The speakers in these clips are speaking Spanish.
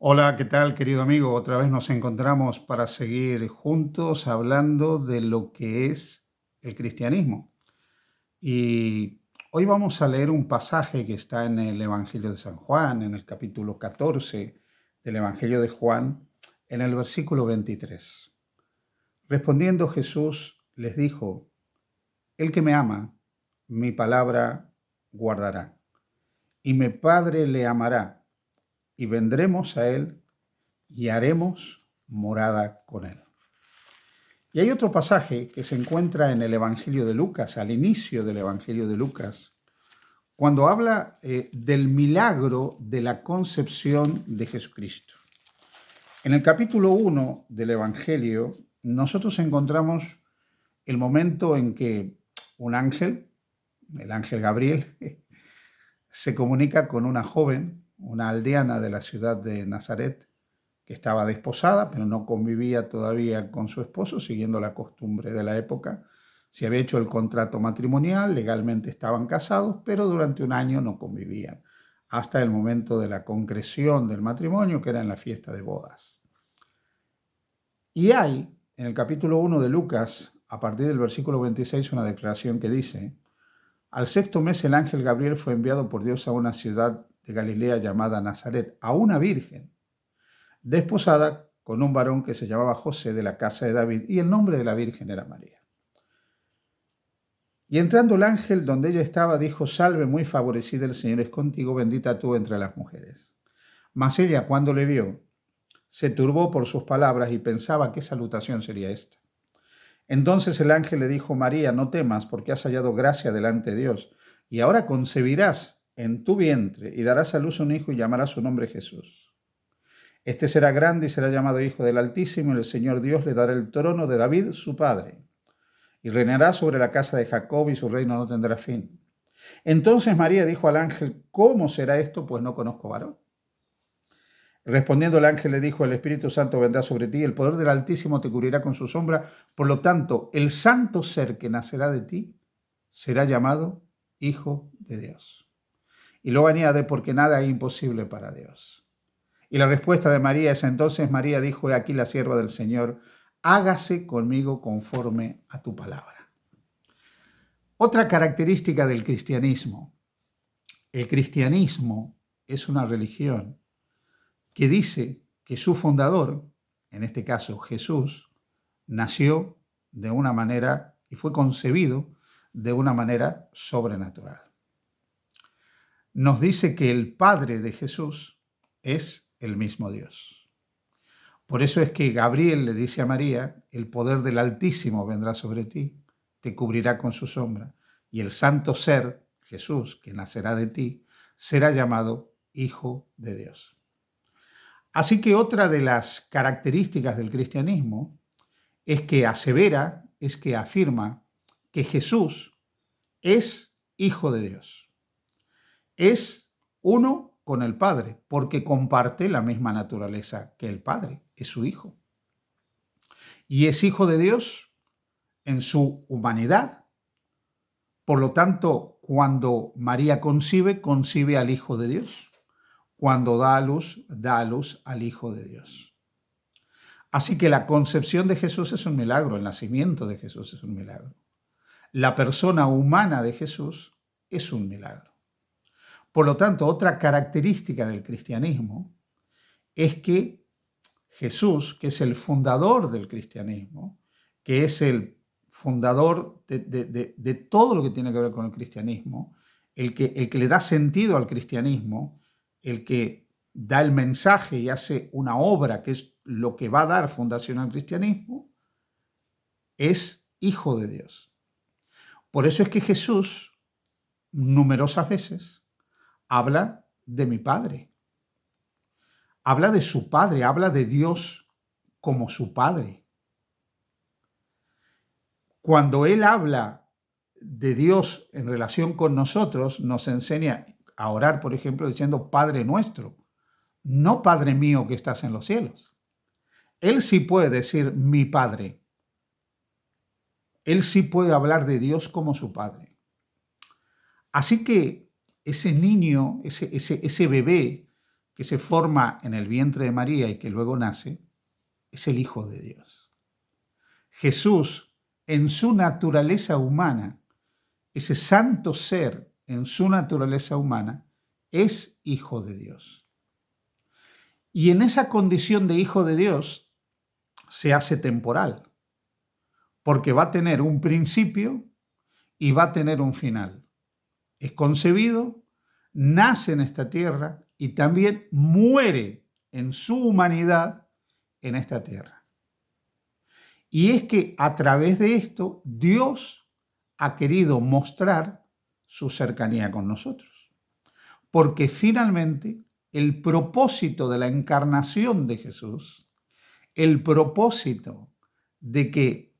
Hola, ¿qué tal, querido amigo? Otra vez nos encontramos para seguir juntos hablando de lo que es el cristianismo. Y hoy vamos a leer un pasaje que está en el Evangelio de San Juan, en el capítulo 14 del Evangelio de Juan, en el versículo 23. Respondiendo Jesús les dijo, el que me ama, mi palabra guardará, y mi Padre le amará, y vendremos a él y haremos morada con él. Y hay otro pasaje que se encuentra en el Evangelio de Lucas, al inicio del Evangelio de Lucas, cuando habla del milagro de la concepción de Jesucristo. En el capítulo 1 del Evangelio, nosotros encontramos el momento en que un ángel, el ángel Gabriel, se comunica con una joven, una aldeana de la ciudad de Nazaret, que estaba desposada, pero no convivía todavía con su esposo, siguiendo la costumbre de la época. Se había hecho el contrato matrimonial, legalmente estaban casados, pero durante un año no convivían, hasta el momento de la concreción del matrimonio, que era en la fiesta de bodas. Y hay, en el capítulo 1 de Lucas, a partir del versículo 26, una declaración que dice, al sexto mes el ángel Gabriel fue enviado por Dios a una ciudad de Galilea llamada Nazaret, a una virgen, desposada con un varón que se llamaba José de la casa de David, y el nombre de la virgen era María. Y entrando el ángel donde ella estaba, dijo, salve muy favorecida, el Señor es contigo, bendita tú entre las mujeres. Mas ella, cuando le vio, se turbó por sus palabras y pensaba qué salutación sería esta. Entonces el ángel le dijo, María, no temas, porque has hallado gracia delante de Dios, y ahora concebirás en tu vientre y darás a luz un hijo y llamarás su nombre Jesús. Este será grande y será llamado Hijo del Altísimo, y el Señor Dios le dará el trono de David, su padre, y reinará sobre la casa de Jacob, y su reino no tendrá fin. Entonces María dijo al ángel, ¿cómo será esto? Pues no conozco varón. Respondiendo el ángel le dijo, el Espíritu Santo vendrá sobre ti, el poder del Altísimo te cubrirá con su sombra, por lo tanto, el santo ser que nacerá de ti será llamado Hijo de Dios. Y luego añade, porque nada es imposible para Dios. Y la respuesta de María es, entonces María dijo, he aquí la sierva del Señor, hágase conmigo conforme a tu palabra. Otra característica del cristianismo. El cristianismo es una religión que dice que su fundador, en este caso Jesús, nació de una manera y fue concebido de una manera sobrenatural. Nos dice que el Padre de Jesús es el mismo Dios. Por eso es que Gabriel le dice a María, el poder del Altísimo vendrá sobre ti, te cubrirá con su sombra, y el santo ser, Jesús, que nacerá de ti, será llamado Hijo de Dios. Así que otra de las características del cristianismo es que asevera, es que afirma que Jesús es Hijo de Dios. Es uno con el Padre, porque comparte la misma naturaleza que el Padre, es su Hijo. Y es Hijo de Dios en su humanidad. Por lo tanto, cuando María concibe, concibe al Hijo de Dios. Cuando da a luz al Hijo de Dios. Así que la concepción de Jesús es un milagro, el nacimiento de Jesús es un milagro. La persona humana de Jesús es un milagro. Por lo tanto, otra característica del cristianismo es que Jesús, que es el fundador del cristianismo, que es el fundador de todo lo que tiene que ver con el cristianismo, el que le da sentido al cristianismo, el que da el mensaje y hace una obra que es lo que va a dar fundación al cristianismo, es Hijo de Dios. Por eso es que Jesús numerosas veces habla de mi Padre, habla de su Padre, habla de Dios como su Padre. Cuando Él habla de Dios en relación con nosotros, nos enseña a orar, por ejemplo, diciendo Padre nuestro, no Padre mío que estás en los cielos. Él sí puede decir mi Padre. Él sí puede hablar de Dios como su Padre. Así que ese niño, ese bebé que se forma en el vientre de María y que luego nace, es el Hijo de Dios. Jesús, en su naturaleza humana, ese santo ser en su naturaleza humana, es Hijo de Dios. Y en esa condición de Hijo de Dios se hace temporal, porque va a tener un principio y va a tener un final. Es concebido, nace en esta tierra y también muere en su humanidad en esta tierra. Y es que a través de esto Dios ha querido mostrar su cercanía con nosotros. Porque finalmente el propósito de la encarnación de Jesús, el propósito de que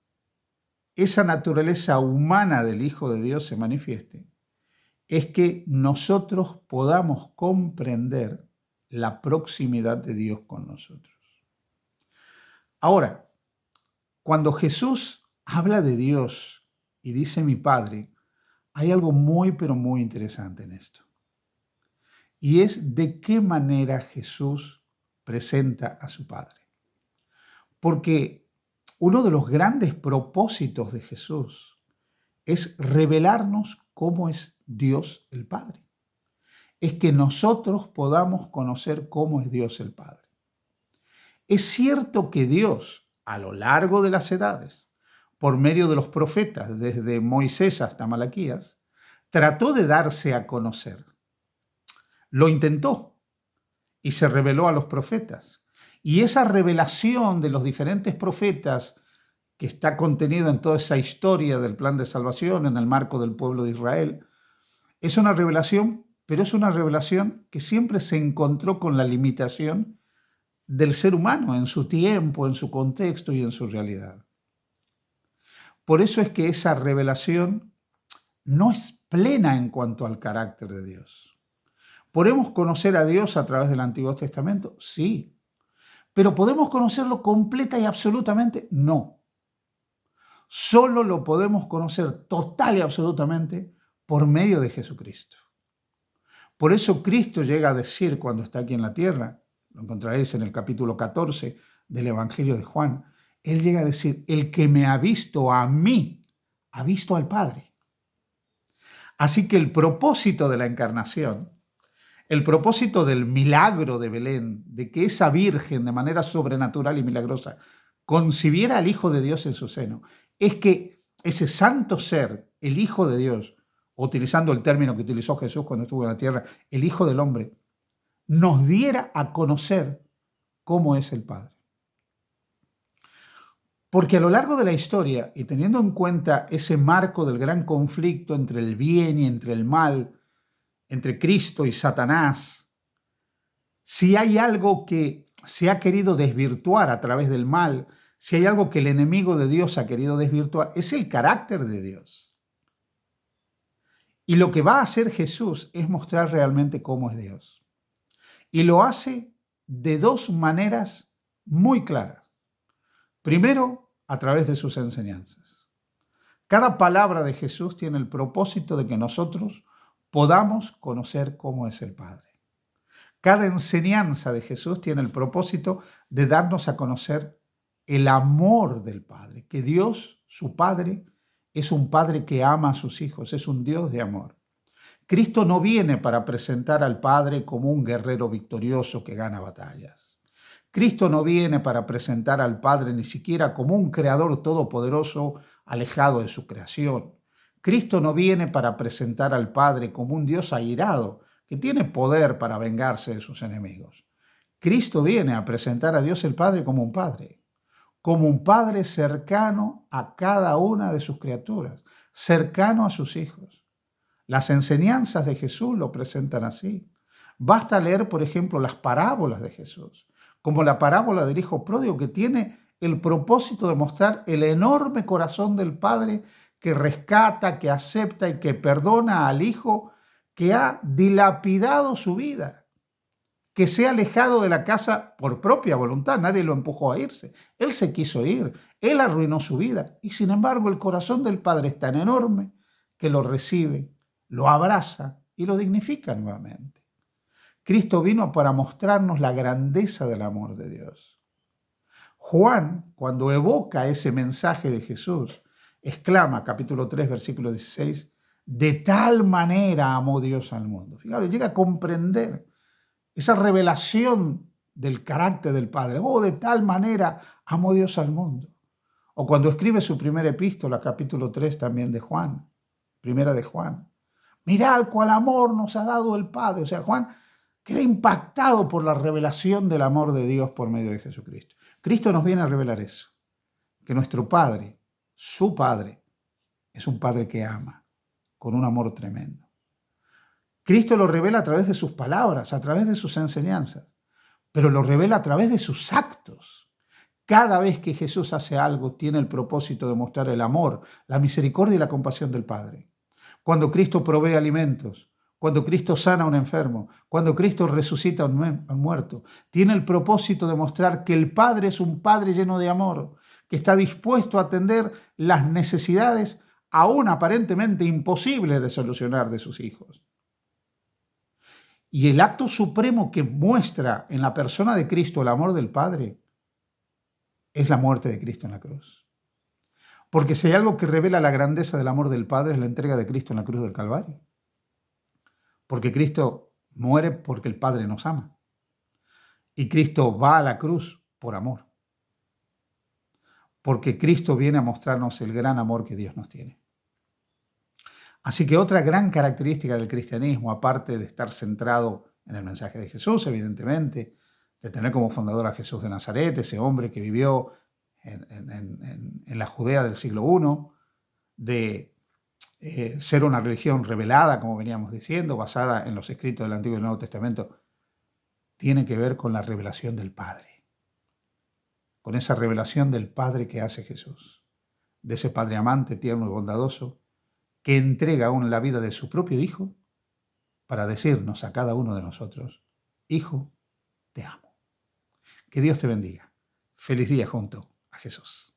esa naturaleza humana del Hijo de Dios se manifieste, es que nosotros podamos comprender la proximidad de Dios con nosotros. Ahora, cuando Jesús habla de Dios y dice mi Padre, hay algo muy, pero muy interesante en esto. Y es de qué manera Jesús presenta a su Padre. Porque uno de los grandes propósitos de Jesús es revelarnos cómo es Dios el Padre. Es que nosotros podamos conocer cómo es Dios el Padre. Es cierto que Dios, a lo largo de las edades, por medio de los profetas, desde Moisés hasta Malaquías, trató de darse a conocer. Lo intentó y se reveló a los profetas. Y esa revelación de los diferentes profetas que está contenido en toda esa historia del plan de salvación en el marco del pueblo de Israel, es una revelación, pero es una revelación que siempre se encontró con la limitación del ser humano en su tiempo, en su contexto y en su realidad. Por eso es que esa revelación no es plena en cuanto al carácter de Dios. ¿Podemos conocer a Dios a través del Antiguo Testamento? Sí. ¿Pero podemos conocerlo completa y absolutamente? No. Solo lo podemos conocer total y absolutamente por medio de Jesucristo. Por eso Cristo llega a decir cuando está aquí en la tierra, lo encontraréis en el capítulo 14 del Evangelio de Juan, Él llega a decir, el que me ha visto a mí, ha visto al Padre. Así que el propósito de la encarnación, el propósito del milagro de Belén, de que esa virgen de manera sobrenatural y milagrosa concibiera al Hijo de Dios en su seno, es que ese santo ser, el Hijo de Dios, utilizando el término que utilizó Jesús cuando estuvo en la tierra, el Hijo del Hombre, nos diera a conocer cómo es el Padre. Porque a lo largo de la historia, y teniendo en cuenta ese marco del gran conflicto entre el bien y entre el mal, entre Cristo y Satanás, si hay algo que se ha querido desvirtuar a través del mal, si hay algo que el enemigo de Dios ha querido desvirtuar, es el carácter de Dios. Y lo que va a hacer Jesús es mostrar realmente cómo es Dios. Y lo hace de dos maneras muy claras. Primero, a través de sus enseñanzas. Cada palabra de Jesús tiene el propósito de que nosotros podamos conocer cómo es el Padre. Cada enseñanza de Jesús tiene el propósito de darnos a conocer el amor del Padre, que Dios, su Padre, es un Padre que ama a sus hijos, es un Dios de amor. Cristo no viene para presentar al Padre como un guerrero victorioso que gana batallas. Cristo no viene para presentar al Padre ni siquiera como un creador todopoderoso alejado de su creación. Cristo no viene para presentar al Padre como un Dios airado que tiene poder para vengarse de sus enemigos. Cristo viene a presentar a Dios el Padre como un Padre cercano a cada una de sus criaturas, cercano a sus hijos. Las enseñanzas de Jesús lo presentan así. Basta leer, por ejemplo, las parábolas de Jesús, como la parábola del Hijo Pródigo, que tiene el propósito de mostrar el enorme corazón del Padre que rescata, que acepta y que perdona al Hijo que ha dilapidado su vida, que se ha alejado de la casa por propia voluntad, nadie lo empujó a irse, él se quiso ir, él arruinó su vida y sin embargo el corazón del Padre es tan enorme que lo recibe, lo abraza y lo dignifica nuevamente. Cristo vino para mostrarnos la grandeza del amor de Dios. Juan, cuando evoca ese mensaje de Jesús, exclama, capítulo 3, versículo 16, de tal manera amó Dios al mundo. Fíjate, llega a comprender esa revelación del carácter del Padre. Oh, de tal manera amó Dios al mundo. O cuando escribe su primera epístola, capítulo 3 también de Juan, primera de Juan. Mirad cuál amor nos ha dado el Padre. O sea, Juan queda impactado por la revelación del amor de Dios por medio de Jesucristo. Cristo nos viene a revelar eso, que nuestro Padre, su Padre, es un Padre que ama, con un amor tremendo. Cristo lo revela a través de sus palabras, a través de sus enseñanzas, pero lo revela a través de sus actos. Cada vez que Jesús hace algo, tiene el propósito de mostrar el amor, la misericordia y la compasión del Padre. Cuando Cristo provee alimentos, cuando Cristo sana a un enfermo, cuando Cristo resucita a un muerto, tiene el propósito de mostrar que el Padre es un Padre lleno de amor, que está dispuesto a atender las necesidades aún aparentemente imposibles de solucionar de sus hijos. Y el acto supremo que muestra en la persona de Cristo el amor del Padre es la muerte de Cristo en la cruz. Porque si hay algo que revela la grandeza del amor del Padre es la entrega de Cristo en la cruz del Calvario. Porque Cristo muere porque el Padre nos ama. Y Cristo va a la cruz por amor. Porque Cristo viene a mostrarnos el gran amor que Dios nos tiene. Así que otra gran característica del cristianismo, aparte de estar centrado en el mensaje de Jesús, evidentemente, de tener como fundador a Jesús de Nazaret, ese hombre que vivió en la Judea del siglo I, de ser una religión revelada, como veníamos diciendo, basada en los escritos del Antiguo y del Nuevo Testamento, tiene que ver con la revelación del Padre, con esa revelación del Padre que hace Jesús, de ese Padre amante, tierno y bondadoso, que entrega aún la vida de su propio Hijo para decirnos a cada uno de nosotros, Hijo, te amo. Que Dios te bendiga. Feliz día junto a Jesús.